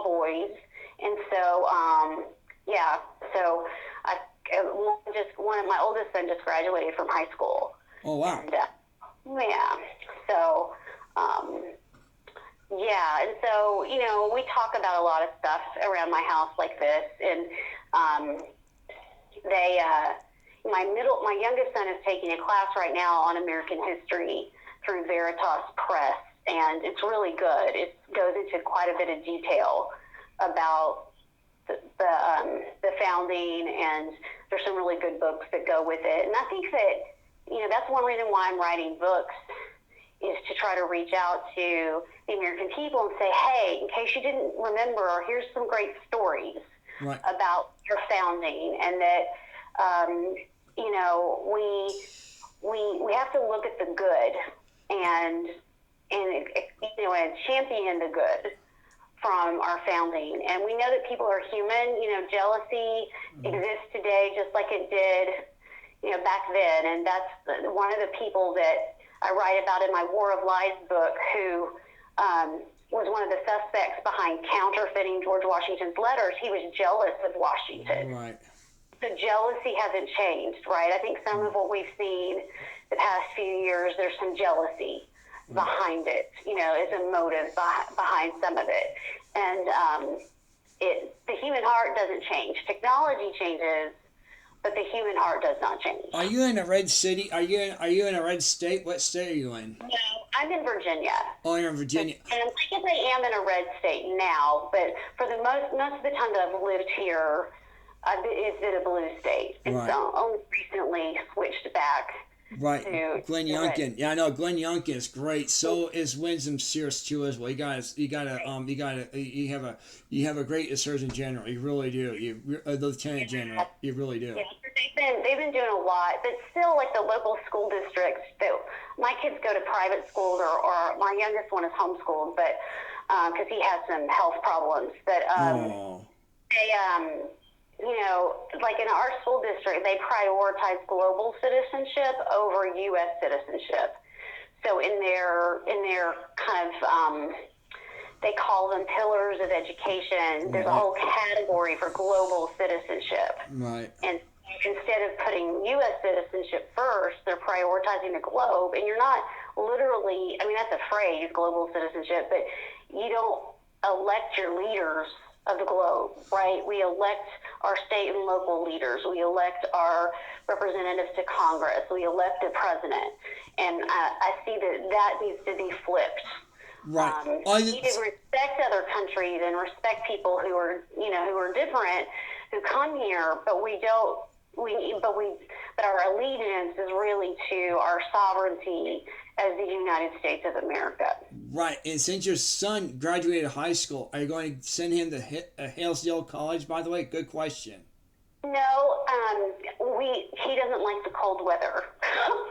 boys, and so yeah, so I one of my oldest son just graduated from high school. Oh, wow. And, yeah, so yeah, and so we talk about a lot of stuff around my house like this, and they my youngest son is taking a class right now on American history through Veritas Press, and it's really good. It goes into quite a bit of detail about the founding, and there's some really good books that go with it. And I think that that's one reason why I'm writing books, is to try to reach out to the American people and say, hey, in case you didn't remember, here's some great stories about your founding, and that we have to look at the good and champion the good from our founding. And we know that people are human. Jealousy exists today just like it did back then. And that's one of the people that I write about in my War of Lies book, who was one of the suspects behind counterfeiting George Washington's letters. He was jealous of Washington. Right. The jealousy hasn't changed, right? I think some of what we've seen the past few years, there's some jealousy behind it, is a motive behind some of it. And the human heart doesn't change. Technology changes, but the human heart does not change. Are you in a red city? Are you in a red state? What state are you in? No, I'm in Virginia. Oh, you're in Virginia. And I guess I am in a red state now, but for the most of the time that I've lived here, it's been a blue state. And so only recently switched back. Right, Glenn Youngkin. Yeah, I know Glenn Youngkin is great. So is Winsome Sears too as well. You have a great Surgeon General. You really do. You Lieutenant General. You really do. Yeah, they've been doing a lot, but still, like the local school districts that my kids go to private schools, or my youngest one is homeschooled, but because he has some health problems. But they like in our school district, they prioritize global citizenship over U.S. citizenship. So in their kind of, they call them pillars of education. There's a whole category for global citizenship. Right. And instead of putting U.S. citizenship first, they're prioritizing the globe. And you're not literally, I mean, that's a phrase, global citizenship, but you don't elect your leaders of the globe, right? We elect our state and local leaders. We elect our representatives to Congress. We elect a president. And I see that needs to be flipped. Right. We need to respect other countries and respect people who are different, who come here, but our allegiance is really to our sovereignty as the United States of America. Right, and since your son graduated high school, are you going to send him to Hillsdale College, by the way? Good question. No, he doesn't like the cold weather.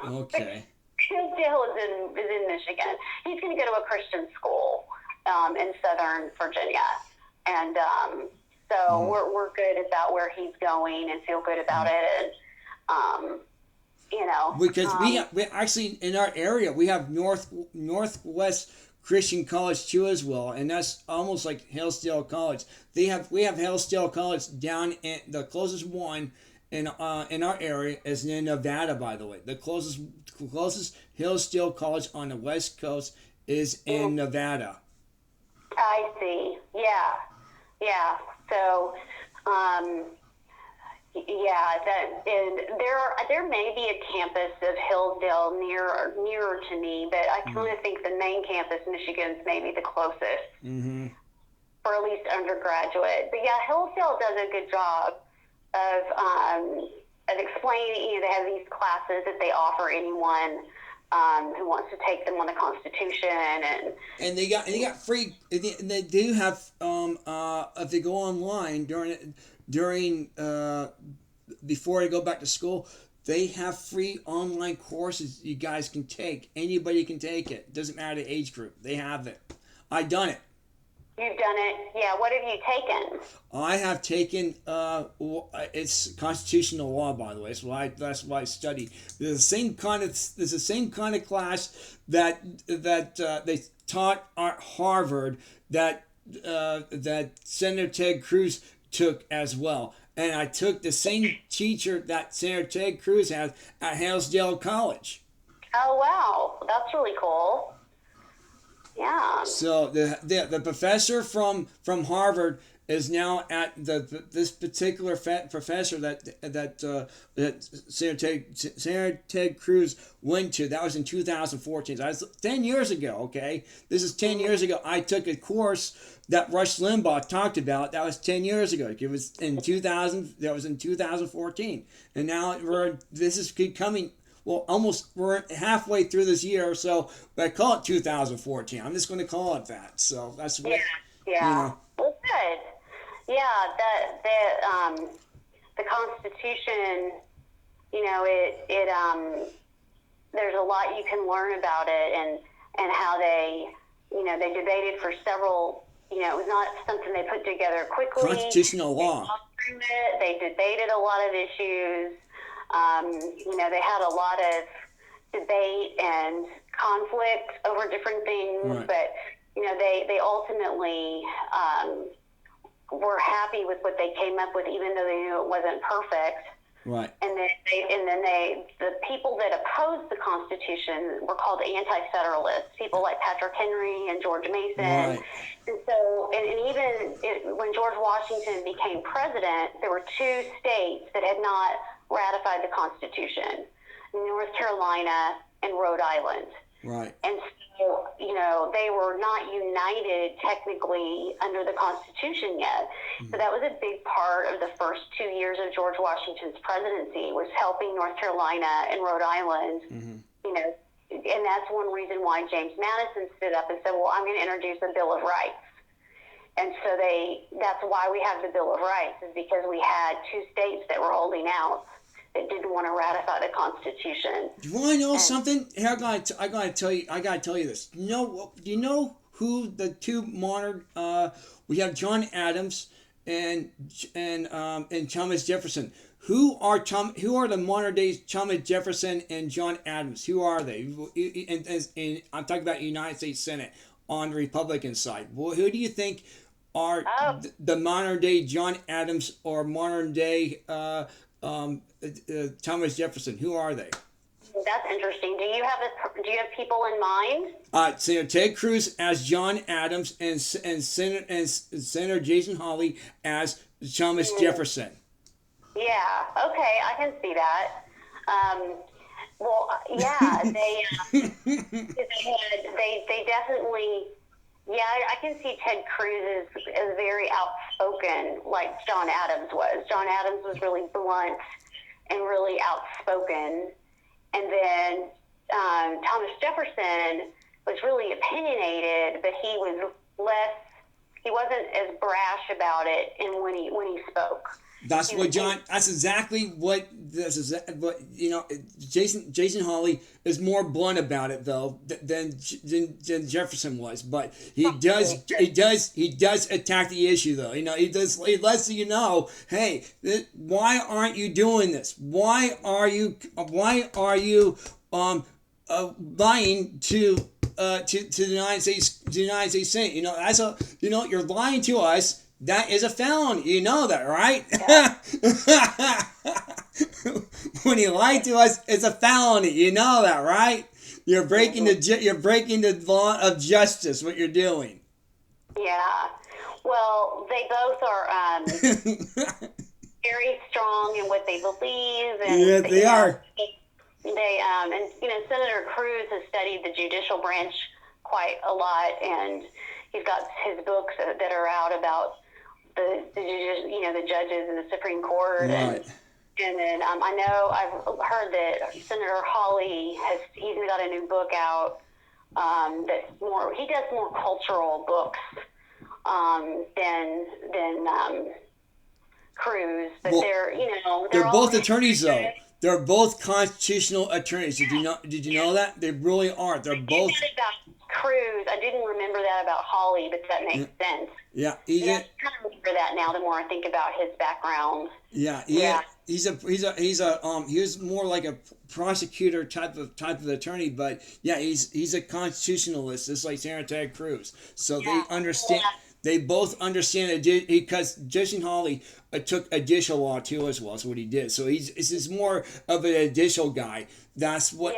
Okay. Hillsdale is in Michigan. He's going to go to a Christian school in Southern Virginia. And so we're good about where he's going and feel good about it. And because we actually in our area we have Northwest Christian College too as well, and that's almost like Hillsdale College. We have Hillsdale College down in the closest one in our area is in Nevada, by the way. The closest Hillsdale College on the West Coast is in Nevada. I see. Yeah. So. And there may be a campus of Hillsdale nearer to me, but I kind of think the main campus, Michigan's, maybe the closest for at least undergraduate. But yeah, Hillsdale does a good job of explaining. They have these classes that they offer anyone who wants to take them on the Constitution, and they got free. They do have if they go online during before they go back to school, they have free online courses you guys can take. Anybody can take it. Doesn't matter the age group. They have it. I've done it. You've done it. Yeah. What have you taken? I have taken. It's constitutional law, by the way. That's why I study. There's the same kind of class that they taught at Harvard that that Senator Ted Cruz took as well. And I took the same teacher that Senator Ted Cruz has at Hillsdale College. Oh, wow. That's really cool. Yeah. So the professor from Harvard is now at this particular professor that Senator Ted Cruz went to. That was in 2014. So that was 10 years ago. Okay, this is 10 years ago. I took a course that Rush Limbaugh talked about. That was 10 years ago. It was in 2000. That was in 2014, and now this is coming. Well, we're halfway through this year or so, but I call it 2014. I'm just going to call it that. So that's what. Yeah. Well, good. Yeah, the Constitution, there's a lot you can learn about it, and how they debated for several. It was not something they put together quickly. Constitutional law. They debated a lot of issues. They had a lot of debate and conflict over different things, right. But they ultimately were happy with what they came up with, even though they knew it wasn't perfect. Right. And then the people that opposed the Constitution were called anti-federalists, people like Patrick Henry and George Mason. Right. And so, when George Washington became president, there were two states that had not ratified the Constitution: North Carolina and Rhode Island. Right. And so, they were not united technically under the Constitution yet. Mm-hmm. So that was a big part of the first 2 years of George Washington's presidency, was helping North Carolina and Rhode Island. Mm-hmm. And that's one reason why James Madison stood up and said, well, I'm going to introduce a Bill of Rights. And so that's why we have the Bill of Rights, is because we had two states that were holding out, that didn't want to ratify the Constitution. Do you want to know something? Here, I gotta tell you this. Do you know who the two modern? We have John Adams and Thomas Jefferson. Who are the modern day Thomas Jefferson and John Adams? Who are they? And I'm talking about United States Senate on the Republican side. Well, who do you think are the modern day John Adams or modern day Thomas Jefferson? Who are they? That's interesting. Do you have people in mind? Senator Ted Cruz as John Adams and Senator Jason Hawley as Thomas Jefferson. Yeah. Okay, I can see that. Well, yeah, they definitely. Yeah, I can see Ted Cruz as very outspoken, like John Adams was. John Adams was really blunt and really outspoken. And then Thomas Jefferson was really opinionated, but he wasn't as brash about it when he spoke. That's exactly what Jason Hawley is more blunt about it though than Jefferson was, but he does attack the issue though. He lets you know, hey, why aren't you doing this? Why are you lying to the United States Senate? You're lying to us. That is a felony. You know that, right? Yeah. When you lie to us, it's a felony. You know that, right? You're breaking the law of justice. What you're doing. Yeah. Well, they both are very strong in what they believe, and yeah, they are. Senator Cruz has studied the judicial branch quite a lot, and he's got his books that are out about the judges in the Supreme Court. Right. And then I know I've heard that Senator Hawley he's got a new book out he does more cultural books than Cruz, but they're both attorneys though. They're both constitutional attorneys. Did you know that? They really are. They're both. About Cruz, I didn't remember that about Hawley, but that makes sense. Yeah, I kind of remember that now. The more I think about his background. Yeah. He's more like a prosecutor type of attorney, but yeah, he's a constitutionalist, just like Senator Ted Cruz. So they understand. They both understand it because Jason Hawley took additional law too as well. That's what he did. So he's more of an additional guy. That's what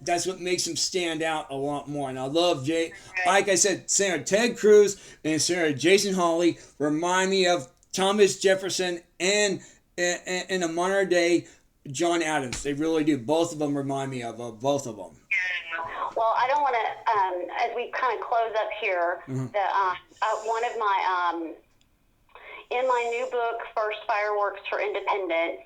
that's what makes him stand out a lot more. And I love Jay. Like I said, Senator Ted Cruz and Senator Jason Hawley remind me of Thomas Jefferson and in a modern day John Adams. They really do. Both of them remind me of both of them. Well, I don't want to, as we kind of close up here, one of my, in my new book, First Fireworks for Independence,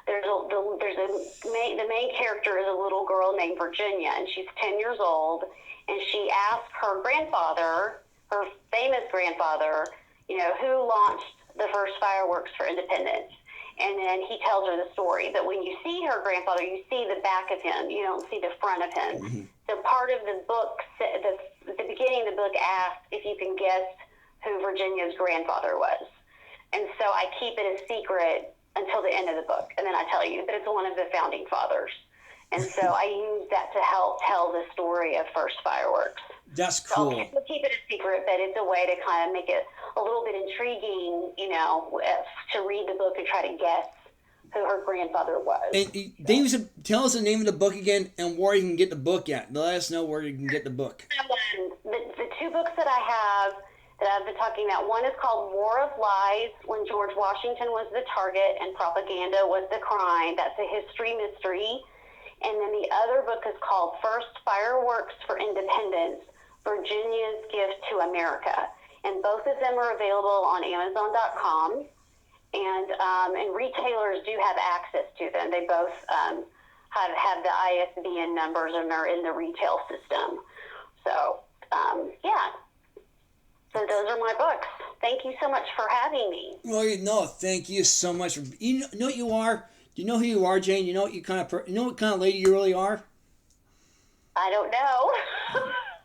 the main character is a little girl named Virginia, and she's 10 years old, and she asks her grandfather, her famous grandfather, who launched the first fireworks for independence. And then he tells her the story. But when you see her grandfather, you see the back of him. You don't see the front of him. Mm-hmm. So part of the book, the beginning of the book asks if you can guess who Virginia's grandfather was. And so I keep it a secret until the end of the book. And then I tell you that it's one of the founding fathers. And so I use that to help tell the story of First Fireworks. That's cool. So we'll keep it a secret, but it's a way to kind of make it a little bit intriguing, to read the book and try to guess who her grandfather was. And tell us the name of the book again and where you can get the book at. Let us know where you can get the book. The two books that I have that I've been talking about, one is called War of Lies, When George Washington Was the Target and Propaganda Was the Crime. That's a history mystery. And then the other book is called First Fireworks for Independence, Virginia's Gift to America. And both of them are available on Amazon.com. And retailers do have access to them. They both have the ISBN numbers and are in the retail system. So, So those are my books. Thank you so much for having me. Well, thank you so much. You know what you are? Do you know who you are, Jane? You know what what kind of lady you really are? I don't know.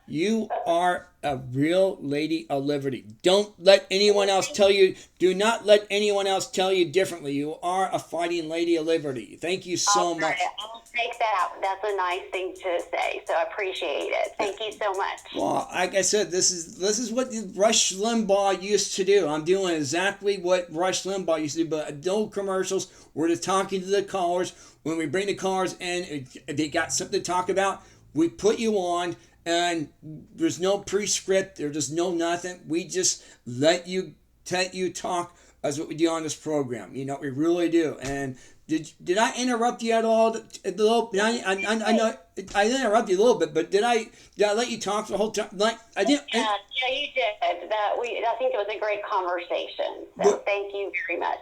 You are a real lady of liberty. Don't let anyone else tell you. Do not let anyone else tell you differently. You are a fighting lady of liberty. Thank you so much. I'll take that. That's a nice thing to say. So I appreciate it. Thank you so much. Well, like I said, this is what Rush Limbaugh used to do. I'm doing exactly what Rush Limbaugh used to do, but no commercials. We're just talking to the callers. When we bring the callers in, if they got something to talk about, we put you on. And there's no pre-script. There's just no nothing. We just let you talk. That's what we do on this program. We really do. And did I interrupt you at all? I know I interrupted you a little bit, but did I let you talk the whole time? I didn't. Yeah, you did. I think it was a great conversation. So thank you very much.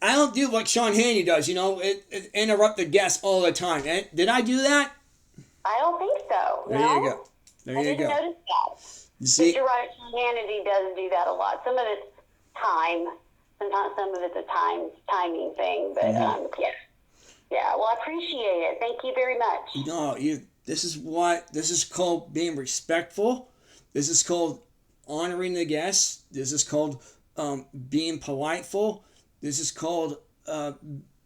I don't do what Sean Hannity does. Interrupt the guests all the time. Did I do that? I don't think so. There you go. I didn't notice that. You see? But you're right, Hannity does do that a lot. Some of it's time. Sometimes some of it's a timing thing. But, yeah. Well, I appreciate it. Thank you very much. This is called being respectful. This is called honoring the guests. This is called being politeful. This is called,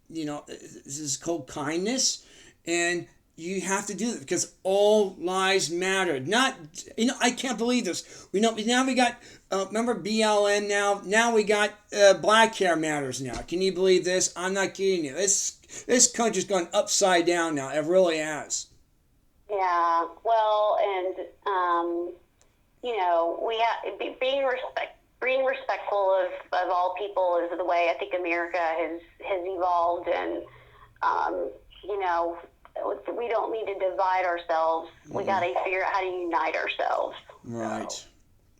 this is called kindness. And you have to do it because all lives matter. I can't believe this. Now we got, remember BLM now? Now we got black hair matters now. Can you believe this? I'm not kidding you. This country's gone upside down now. It really has. Yeah. Well, and, we have, being respectful of all people is the way I think America has evolved. And, we don't need to divide ourselves. We got to figure out how to unite ourselves. Right. So,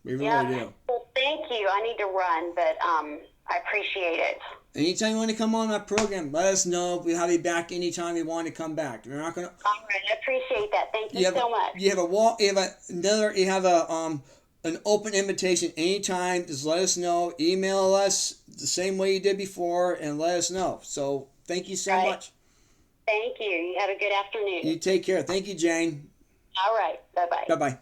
we really do. Well, thank you. I need to run, but I appreciate it. Anytime you want to come on my program, let us know. We'll have you back anytime you want to come back. We're not going to. All right. I appreciate that. Thank you so much. You have an open invitation anytime. Just let us know. Email us the same way you did before and let us know. So thank you so much. Thank you. You have a good afternoon. You take care. Thank you, Jane. All right. Bye-bye. Bye-bye.